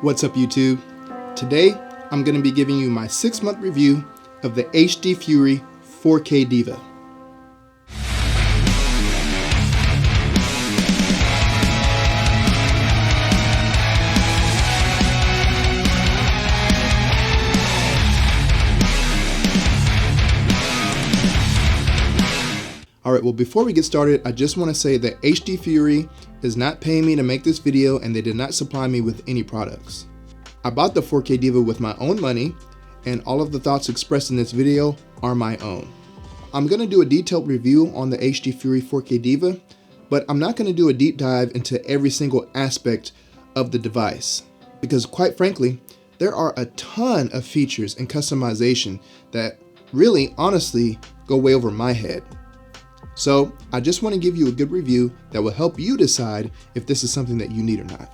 What's up, YouTube? Today, I'm going to be giving you my 6-month review of the HD Fury 4K Diva. Alright, well, before we get started, I just want to say that HD Fury is not paying me to make this video, and they did not supply me with any products. I bought the 4K Diva with my own money, and all of the thoughts expressed in this video are my own. I'm going to do a detailed review on the HD Fury 4K Diva, but I'm not going to do a deep dive into every single aspect of the device, because quite frankly, there are a ton of features and customization that really, honestly, go way over my head. So I just want to give you a good review that will help you decide if this is something that you need or not.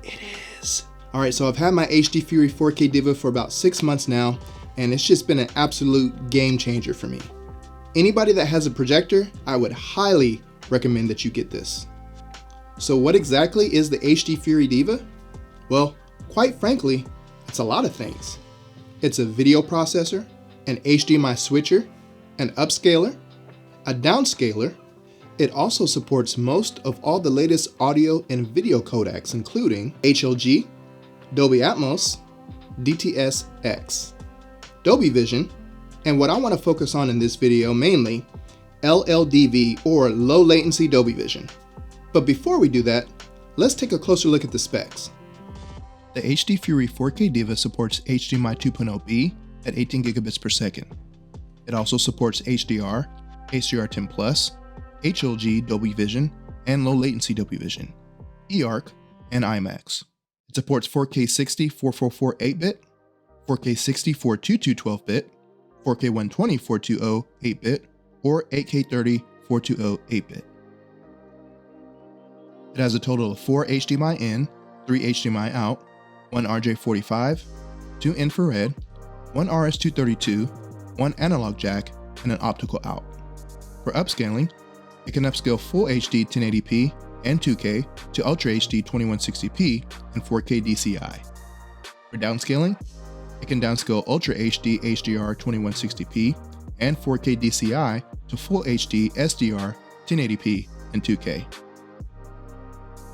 It is. Alright, so I've had my HD Fury 4K Diva for about 6 months now, and it's just been an absolute game changer for me. Anybody that has a projector, I would highly recommend that you get this. So what exactly is the HD Fury Diva? Well, quite frankly, it's a lot of things. It's a video processor, an HDMI switcher, an upscaler, a downscaler. It also supports most of all the latest audio and video codecs, including HLG, Dolby Atmos, DTS-X, Dolby Vision, and what I want to focus on in this video mainly, LLDV or Low Latency Dolby Vision. But before we do that, let's take a closer look at the specs. The HD Fury 4K Diva supports HDMI 2.0B at 18 gigabits per second. It also supports HDR, HDR10+, HLG Dolby Vision, and Low Latency Dolby Vision, eARC, and IMAX. It supports 4K 60 444 8-bit, 4K 60 422 12-bit, 4K 120 420 8-bit, or 8K 30 420 8-bit. It has a total of 4 HDMI in, 3 HDMI out, 1 RJ45, 2 infrared, 1 RS232, 1 analog jack, and an optical out. For upscaling, it can upscale Full HD 1080p and 2K to Ultra HD 2160p and 4K DCI. For downscaling, it can downscale Ultra HD HDR 2160p and 4K DCI to Full HD SDR 1080p and 2K.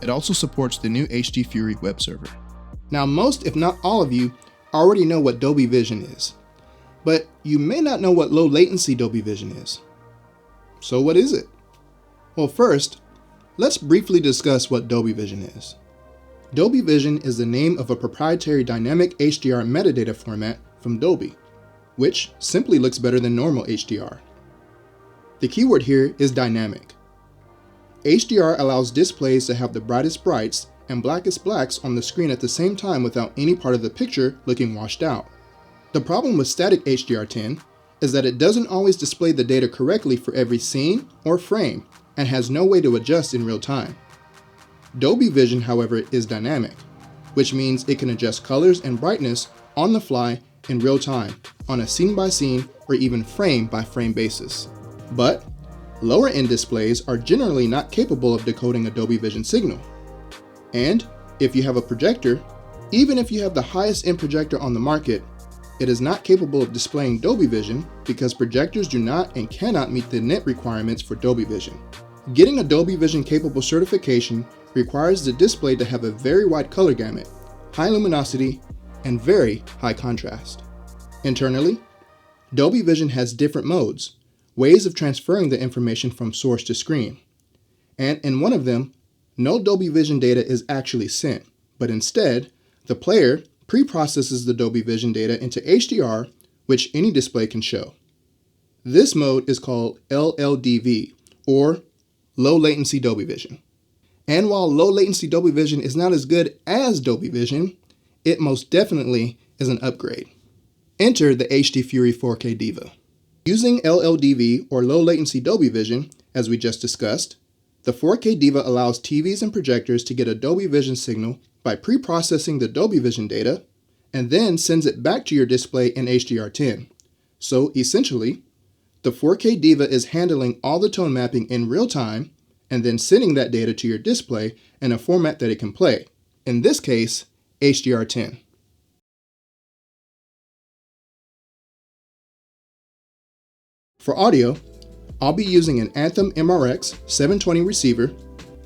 It also supports the new HD Fury web server. Now, most, if not all of you, already know what Dolby Vision is, but you may not know what low latency Dolby Vision is. So what is it? Well, first, let's briefly discuss what Dolby Vision is. Dolby Vision is the name of a proprietary dynamic HDR metadata format from Dolby, which simply looks better than normal HDR. The keyword here is dynamic. HDR allows displays to have the brightest brights and blackest blacks on the screen at the same time without any part of the picture looking washed out. The problem with static HDR10 is that it doesn't always display the data correctly for every scene or frame and has no way to adjust in real time. Dolby Vision, however, is dynamic, which means it can adjust colors and brightness on the fly in real time on a scene-by-scene or even frame-by-frame basis. But lower-end displays are generally not capable of decoding a Dolby Vision signal. And if you have a projector, even if you have the highest-end projector on the market, it is not capable of displaying Dolby Vision because projectors do not and cannot meet the NIT requirements for Dolby Vision. Getting a Dolby Vision capable certification requires the display to have a very wide color gamut, high luminosity, and very high contrast. Internally, Dolby Vision has different modes, ways of transferring the information from source to screen. And in one of them, no Dolby Vision data is actually sent, but instead, the player pre-processes the Dolby Vision data into HDR, which any display can show. This mode is called LLDV, or Low Latency Dolby Vision. And while Low Latency Dolby Vision is not as good as Dolby Vision, it most definitely is an upgrade. Enter the HD Fury 4K Diva. Using LLDV, or Low Latency Dolby Vision, as we just discussed, the 4K Diva allows TVs and projectors to get a Dolby Vision signal by pre-processing the Dolby Vision data, and then sends it back to your display in HDR10. So essentially, the 4K Diva is handling all the tone mapping in real time and then sending that data to your display in a format that it can play. In this case, HDR10. For audio, I'll be using an Anthem MRX 720 receiver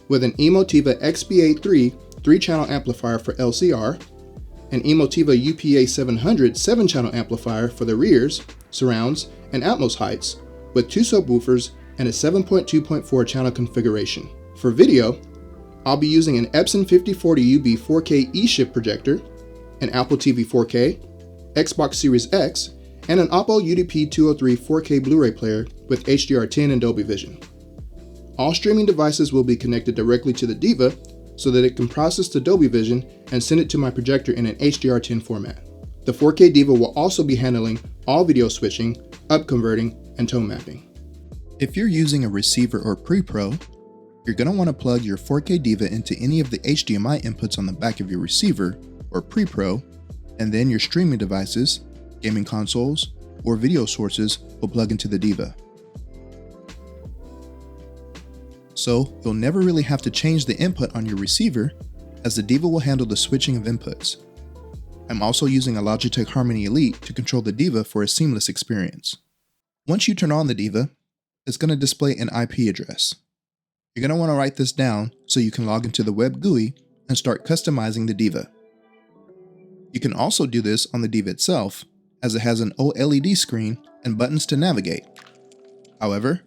with an Emotiva XBA3 3-channel amplifier for LCR, an Emotiva UPA 700 7-channel amplifier for the rears, surrounds, and Atmos heights, with 2 subwoofers and a 7.2.4 channel configuration. For video, I'll be using an Epson 5040UB 4K eShip projector, an Apple TV 4K, Xbox Series X, and an Oppo UDP 203 4K Blu-ray player with HDR10 and Dolby Vision. All streaming devices will be connected directly to the Diva so that it can process the Dolby Vision and send it to my projector in an HDR10 format. The 4K Diva will also be handling all video switching, upconverting, and tone mapping. If you're using a receiver or pre-pro, you're going to want to plug your 4K Diva into any of the HDMI inputs on the back of your receiver or pre-pro, and then your streaming devices, gaming consoles, or video sources will plug into the Diva. So you'll never really have to change the input on your receiver, as the Diva will handle the switching of inputs. I'm also using a Logitech Harmony Elite to control the Diva for a seamless experience. Once you turn on the Diva, it's going to display an IP address. You're going to want to write this down so you can log into the web GUI and start customizing the Diva. You can also do this on the Diva itself, as it has an OLED screen and buttons to navigate. However,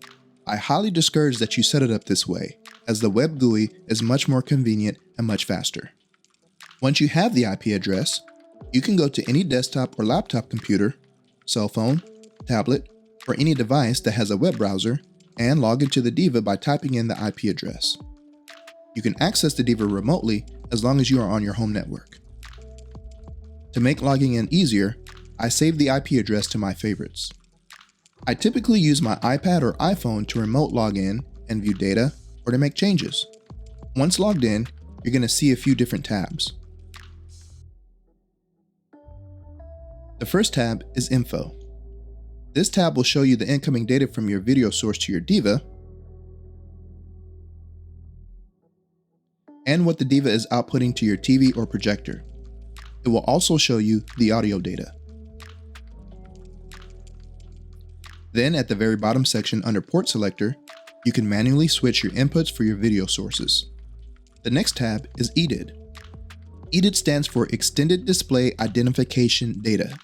I highly discourage that you set it up this way, as the web GUI is much more convenient and much faster. Once you have the IP address, you can go to any desktop or laptop computer, cell phone, tablet, or any device that has a web browser and log into the Diva by typing in the IP address. You can access the Diva remotely as long as you are on your home network. To make logging in easier, I save the IP address to my favorites. I typically use my iPad or iPhone to remote log in and view data or to make changes. Once logged in, you're going to see a few different tabs. The first tab is Info. This tab will show you the incoming data from your video source to your Diva and what the Diva is outputting to your TV or projector. It will also show you the audio data. Then at the very bottom section under Port Selector, you can manually switch your inputs for your video sources. The next tab is EDID. EDID stands for Extended Display Identification Data.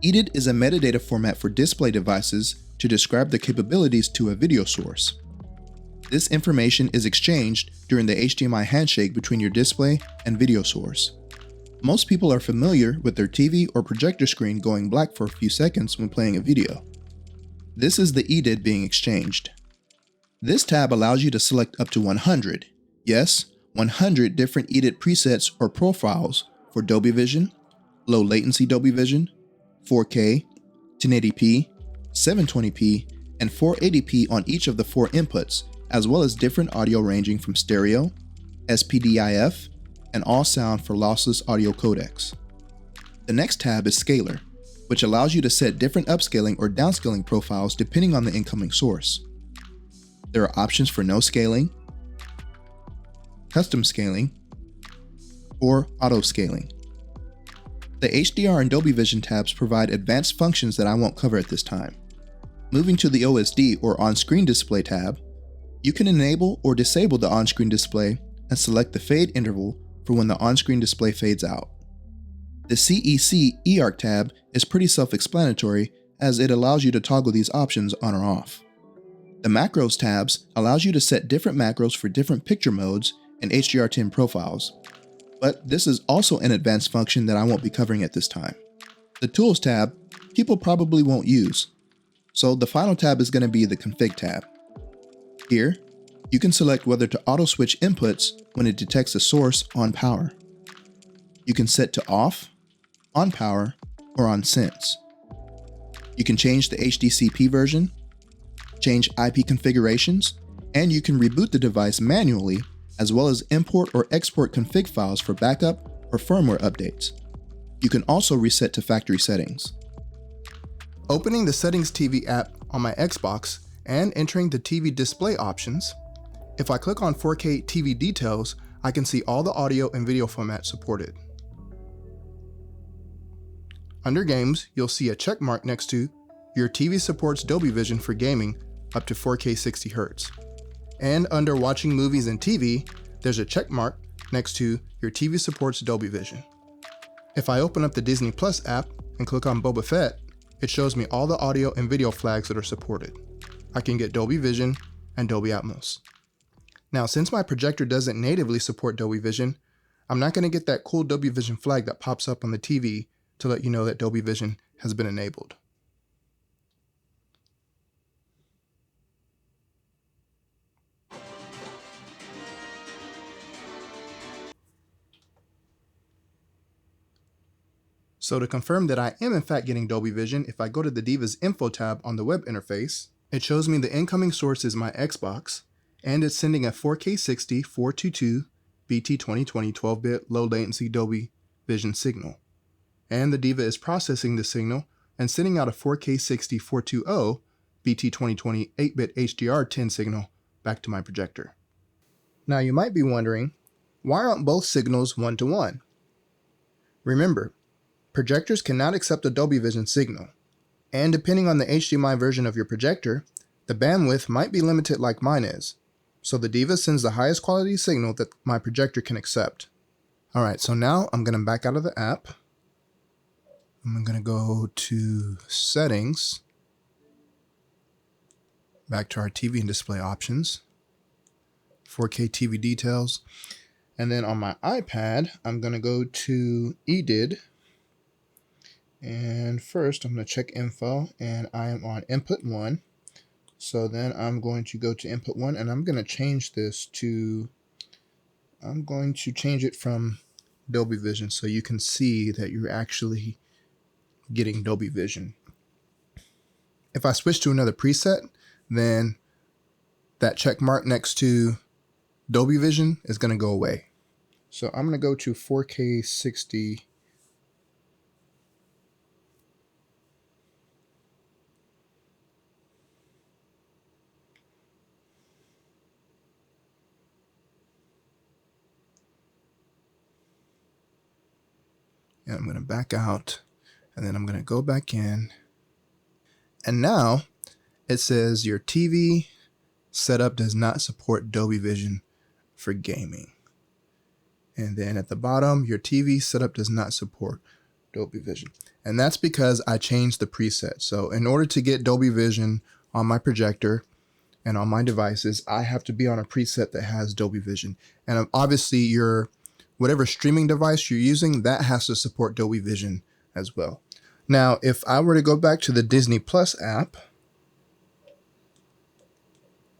EDID is a metadata format for display devices to describe the capabilities to a video source. This information is exchanged during the HDMI handshake between your display and video source. Most people are familiar with their TV or projector screen going black for a few seconds when playing a video. This is the EDID being exchanged. This tab allows you to select up to 100, yes, 100 different EDID presets or profiles for Dolby Vision, low latency Dolby Vision, 4K, 1080p, 720p, and 480p on each of the 4 inputs, as well as different audio ranging from stereo, SPDIF, and all sound for lossless audio codecs. The next tab is Scaler, which allows you to set different upscaling or downscaling profiles depending on the incoming source. There are options for no scaling, custom scaling, or auto scaling. The HDR and Dolby Vision tabs provide advanced functions that I won't cover at this time. Moving to the OSD or on-screen display tab, you can enable or disable the on-screen display and select the fade interval for when the on-screen display fades out. The CEC eARC tab is pretty self-explanatory, as it allows you to toggle these options on or off. The Macros tabs allows you to set different macros for different picture modes and HDR10 profiles, but this is also an advanced function that I won't be covering at this time. The Tools tab, people probably won't use, so the final tab is going to be the Config tab. Here, you can select whether to auto-switch inputs when it detects a source on power. You can set to off, on power, or on sense. You can change the HDCP version, change IP configurations, and you can reboot the device manually, as well as import or export config files for backup or firmware updates. You can also reset to factory settings. Opening the Settings TV app on my Xbox and entering the TV display options, if I click on 4K TV details, I can see all the audio and video formats supported. Under Games, you'll see a check mark next to your TV supports Dolby Vision for gaming up to 4K 60Hz. And under Watching Movies and TV, there's a check mark next to your TV supports Dolby Vision. If I open up the Disney Plus app and click on Boba Fett, it shows me all the audio and video flags that are supported. I can get Dolby Vision and Dolby Atmos. Now, since my projector doesn't natively support Dolby Vision, I'm not going to get that cool Dolby Vision flag that pops up on the TV to let you know that Dolby Vision has been enabled. So to confirm that I am in fact getting Dolby Vision, if I go to the Diva's Info tab on the web interface, it shows me the incoming source is my Xbox, and it's sending a 4K 60 422 BT 2020 12-bit low latency Dolby Vision signal. And the Diva is processing the signal and sending out a 4K 60 420 BT 2020 8-bit HDR10 signal back to my projector. Now you might be wondering, why aren't both signals one-to-one? Remember, projectors cannot accept a Dolby Vision signal, and depending on the HDMI version of your projector, the bandwidth might be limited like mine is, so the Diva sends the highest quality signal that my projector can accept. Alright, so now I'm going to back out of the app. I'm going to go to Settings, back to our TV and display options, 4K TV details, and then on my iPad, I'm going to go to EDID. And first, I'm going to check info, and I am on input 1. So then I'm going to go to input 1, and I'm going to change this to, I'm going to change it from Dolby Vision so you can see that you're actually getting Dolby Vision. If I switch to another preset, then that check mark next to Dolby Vision is going to go away. So I'm going to go to 4K 60. And I'm going to back out, and then I'm going to go back in. And now it says your TV setup does not support Dolby Vision for gaming. And then at the bottom, your TV setup does not support Dolby Vision. And that's because I changed the preset. So in order to get Dolby Vision on my projector and on my devices, I have to be on a preset that has Dolby Vision. And obviously your whatever streaming device you're using, that has to support Dolby Vision as well. Now, if I were to go back to the Disney Plus app,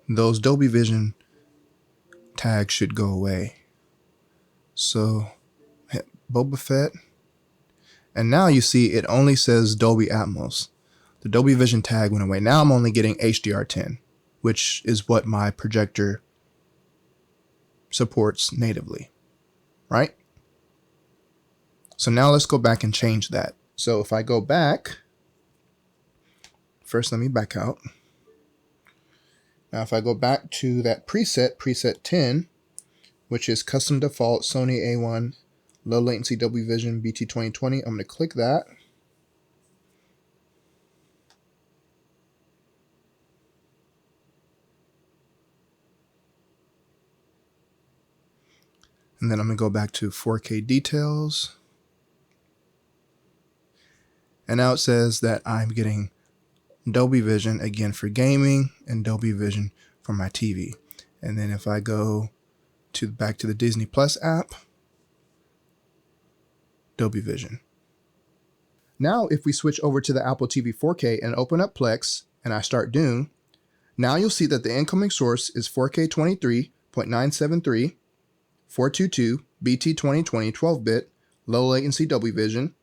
those Dolby Vision tags should go away. So, hit Boba Fett, and now you see it only says Dolby Atmos. The Dolby Vision tag went away. Now I'm only getting HDR10, which is what my projector supports natively. Right? So now let's go back and change that. So if I go back, first let me back out. Now if I go back to that preset 10, which is custom default Sony A1 low latency Dolby Vision BT 2020, I'm going to click that. And then I'm going to go back to 4K details. And now it says that I'm getting Dolby Vision again for gaming and Dolby Vision for my TV. And then if I go to back to the Disney Plus app, Dolby Vision. Now if we switch over to the Apple TV 4K and open up Plex and I start Dune, now you'll see that the incoming source is 4K 23.973 422 BT 2020 12-bit low latency Dolby Vision,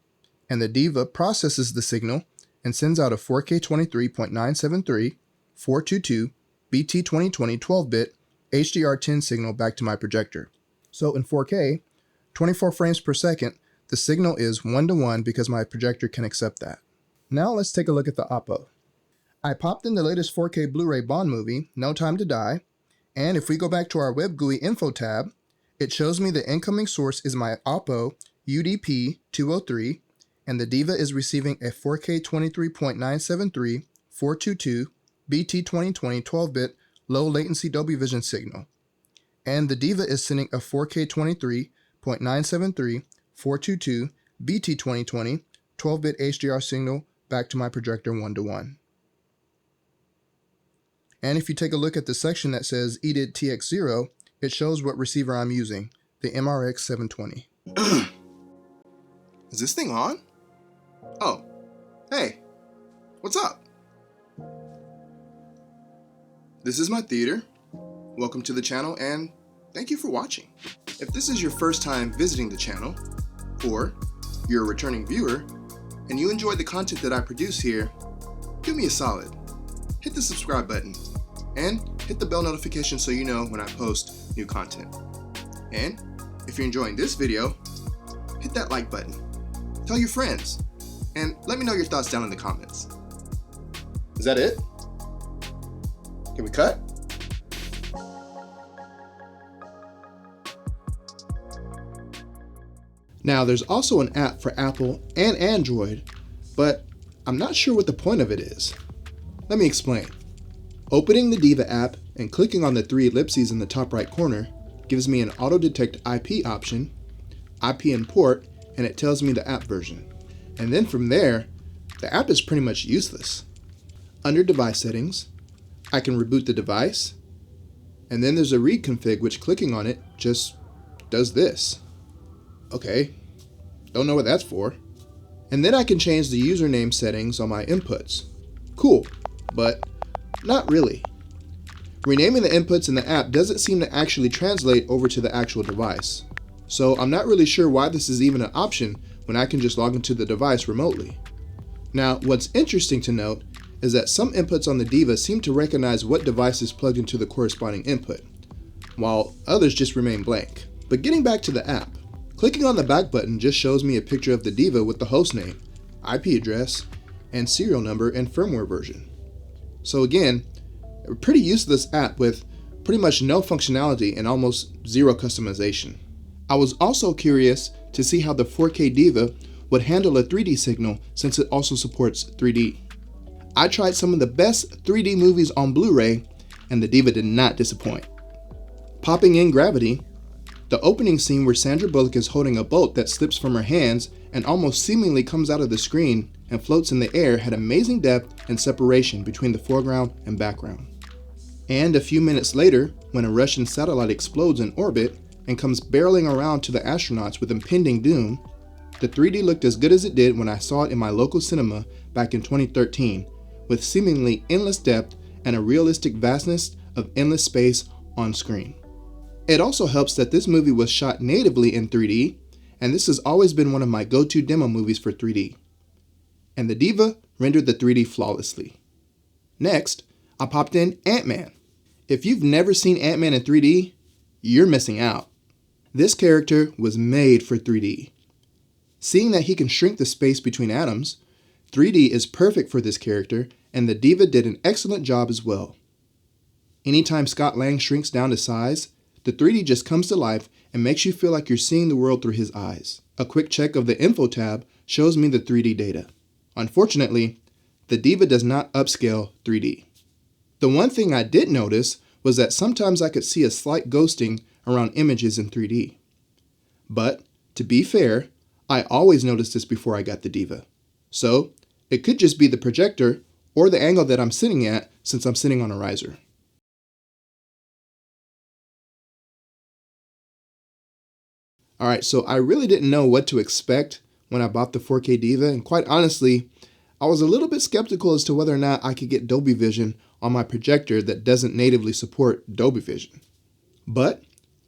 and the Diva processes the signal and sends out a 4K 23.973 422 BT 2020 12-bit HDR10 signal back to my projector. So in 4K, 24 frames per second, the signal is 1-to-1 because my projector can accept that. Now let's take a look at the Oppo. I popped in the latest 4K Blu-ray Bond movie, No Time to Die, and if we go back to our Web GUI info tab, It shows me the incoming source is my Oppo UDP203, and the Diva is receiving a 4K 23.973 422 BT2020 12-bit low latency Dolby Vision signal. And the Diva is sending a 4K 23.973 422 BT2020 12-bit HDR signal back to my projector 1:1. And if you take a look at the section that says EDID TX0, it shows what receiver I'm using, the MRX 720. Is this thing on? Oh, hey, what's up? This is my theater. Welcome to the channel and thank you for watching. If this is your first time visiting the channel, or you're a returning viewer, and you enjoy the content that I produce here, do me a solid. Hit the subscribe button and hit the bell notification so you know when I post new content. And if you're enjoying this video, hit that like button. Tell your friends and let me know your thoughts down in the comments. Is that it? Can we cut? Now there's also an app for Apple and Android, but I'm not sure what the point of it is. Let me explain. Opening the Diva app and clicking on the three ellipses in the top right corner gives me an auto-detect IP option, IP and port, and it tells me the app version. And then from there, the app is pretty much useless. Under device settings, I can reboot the device, and then there's a read config which clicking on it just does this. Okay, don't know what that's for. And then I can change the username settings on my inputs. Cool, but not really. Renaming the inputs in the app doesn't seem to actually translate over to the actual device. So I'm not really sure why this is even an option when I can just log into the device remotely. Now, what's interesting to note is that some inputs on the Diva seem to recognize what device is plugged into the corresponding input, while others just remain blank. But getting back to the app, clicking on the back button just shows me a picture of the Diva with the host name, IP address, and serial number and firmware version. So again, a pretty useless app with pretty much no functionality and almost zero customization. I was also curious to see how the 4K Diva would handle a 3D signal since it also supports 3D. I tried some of the best 3D movies on Blu-ray and the Diva did not disappoint. Popping in Gravity, the opening scene where Sandra Bullock is holding a boat that slips from her hands and almost seemingly comes out of the screen and floats in the air had amazing depth and separation between the foreground and background. And a few minutes later, when a Russian satellite explodes in orbit and comes barreling around to the astronauts with impending doom, the 3D looked as good as it did when I saw it in my local cinema back in 2013, with seemingly endless depth and a realistic vastness of endless space on screen. It also helps that this movie was shot natively in 3D, and this has always been one of my go-to demo movies for 3D. And the Diva rendered the 3D flawlessly. Next, I popped in Ant-Man. If you've never seen Ant-Man in 3D, you're missing out. This character was made for 3D. Seeing that he can shrink the space between atoms, 3D is perfect for this character, and the Diva did an excellent job as well. Anytime Scott Lang shrinks down to size, the 3D just comes to life and makes you feel like you're seeing the world through his eyes. A quick check of the info tab shows me the 3D data. Unfortunately, the Diva does not upscale 3D. The one thing I did notice was that sometimes I could see a slight ghosting around images in 3D. But, to be fair, I always noticed this before I got the Diva. So, it could just be the projector or the angle that I'm sitting at since I'm sitting on a riser. Alright, so I really didn't know what to expect when I bought the 4K Diva, and quite honestly, I was a little bit skeptical as to whether or not I could get Dolby Vision on my projector that doesn't natively support Dolby Vision. But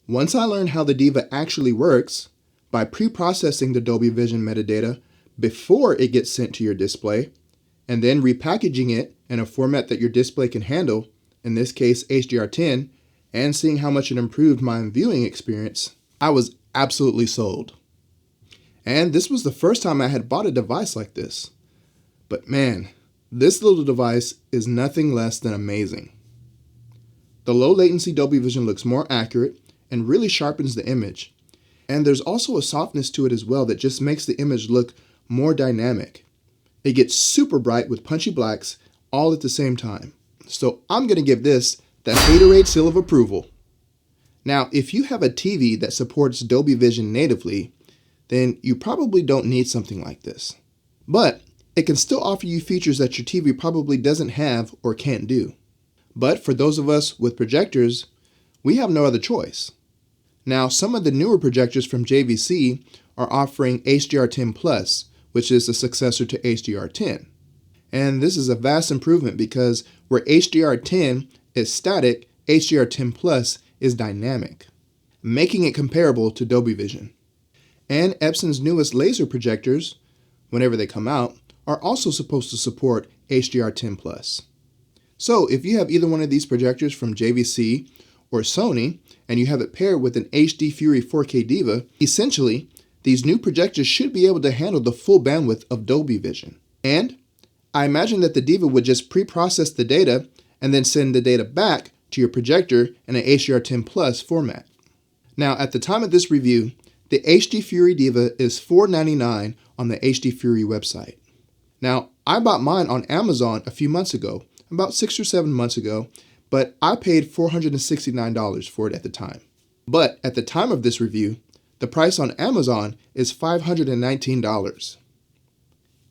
once I learned how the Diva actually works, by pre-processing the Dolby Vision metadata before it gets sent to your display, and then repackaging it in a format that your display can handle, in this case HDR10, and seeing how much it improved my viewing experience, I was absolutely sold. And this was the first time I had bought a device like this. But man, this little device is nothing less than amazing. The low latency Dolby Vision looks more accurate and really sharpens the image. And there's also a softness to it as well that just makes the image look more dynamic. It gets super bright with punchy blacks all at the same time. So I'm going to give this the Haterade seal of approval. Now, if you have a TV that supports Dolby Vision natively, then you probably don't need something like this. But it can still offer you features that your TV probably doesn't have or can't do. But for those of us with projectors, we have no other choice. Now, some of the newer projectors from JVC are offering HDR10 Plus, which is the successor to HDR10. And this is a vast improvement because where HDR10 is static, HDR10 Plus is dynamic, making it comparable to Dolby Vision. And Epson's newest laser projectors, whenever they come out, are also supposed to support HDR10 Plus. So if you have either one of these projectors from JVC or Sony, and you have it paired with an HD Fury 4K Diva, essentially, these new projectors should be able to handle the full bandwidth of Dolby Vision. And I imagine that the Diva would just pre-process the data and then send the data back to your projector in an HDR10 Plus format. Now, at the time of this review, the HD Fury Diva is $499 on the HD Fury website. Now, I bought mine on Amazon a few months ago, about 6 or 7 months ago, but I paid $469 for it at the time. But at the time of this review, the price on Amazon is $519.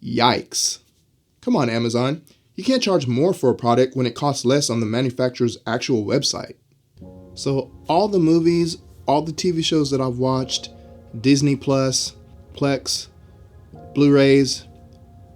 Yikes. Come on, Amazon. You can't charge more for a product when it costs less on the manufacturer's actual website. So all the movies, all the TV shows that I've watched, Disney Plus, Plex, Blu-rays,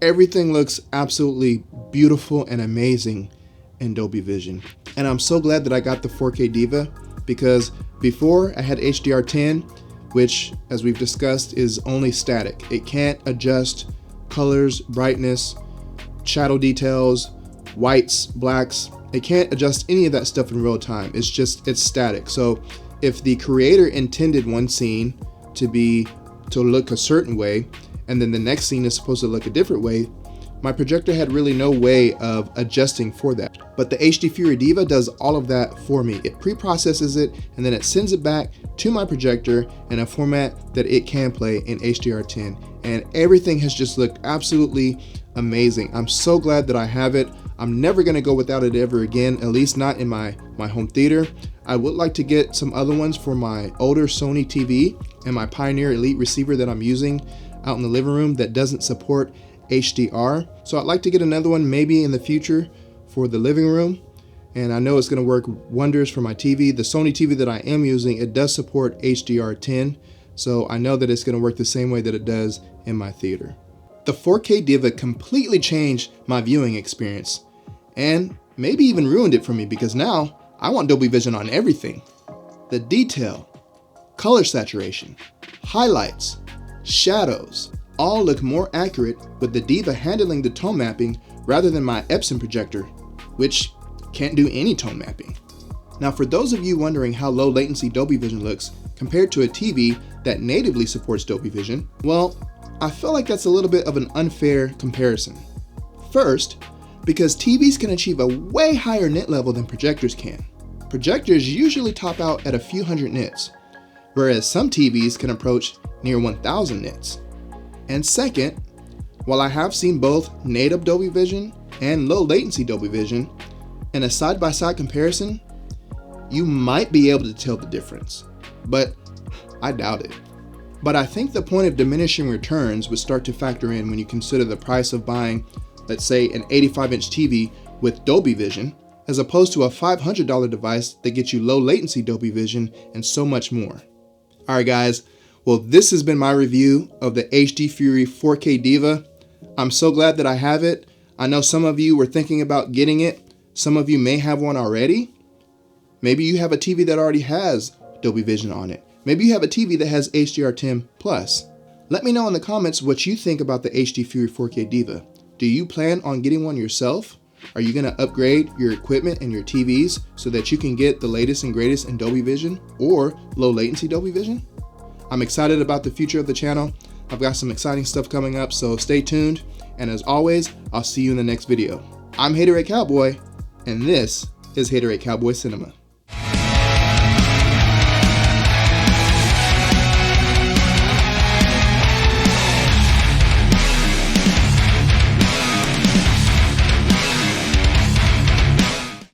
everything looks absolutely beautiful and amazing in Dolby Vision. And I'm so glad that I got the 4K Diva because before I had HDR10, which as we've discussed is only static. It can't adjust colors, brightness, shadow details, whites, blacks. It can't adjust any of that stuff in real time. It's static. So if the creator intended one scene to look a certain way, and then the next scene is supposed to look a different way, my projector had really no way of adjusting for that. But the HD Fury Diva does all of that for me. It pre-processes it and then it sends it back to my projector in a format that it can play in HDR10. And everything has just looked absolutely amazing. I'm so glad that I have it. I'm never gonna go without it ever again, at least not in my home theater. I would like to get some other ones for my older Sony TV and my Pioneer Elite receiver that I'm using out in the living room that doesn't support HDR. So I'd like to get another one maybe in the future for the living room. And I know it's gonna work wonders for my TV. The Sony TV that I am using, it does support HDR10. So I know that it's gonna work the same way that it does in my theater. The 4K Diva completely changed my viewing experience and maybe even ruined it for me because now I want Dolby Vision on everything. The detail, color saturation, highlights, shadows, all look more accurate with the Diva handling the tone mapping rather than my Epson projector, which can't do any tone mapping. Now for those of you wondering how low latency Dolby Vision looks compared to a TV that natively supports Dolby Vision, well, I feel like that's a little bit of an unfair comparison. First, because TVs can achieve a way higher nit level than projectors can. Projectors usually top out at a few hundred nits, whereas some TVs can approach near 1000 nits. And second, while I have seen both native Dolby Vision and low latency Dolby Vision, in a side-by-side comparison, you might be able to tell the difference, but I doubt it. But I think the point of diminishing returns would start to factor in when you consider the price of buying, let's say, an 85-inch TV with Dolby Vision, as opposed to a $500 device that gets you low latency Dolby Vision and so much more. Alright guys, well this has been my review of the HD Fury 4K Diva. I'm so glad that I have it. I know some of you were thinking about getting it. Some of you may have one already. Maybe you have a TV that already has Dolby Vision on it. Maybe you have a TV that has HDR10 Plus. Let me know in the comments what you think about the HD Fury 4K Diva. Do you plan on getting one yourself? Are you going to upgrade your equipment and your TVs so that you can get the latest and greatest in Dolby Vision or low latency Dolby Vision? I'm excited about the future of the channel. I've got some exciting stuff coming up, so stay tuned. And as always, I'll see you in the next video. I'm Haterade Cowboy, and this is Haterade Cowboy Cinema.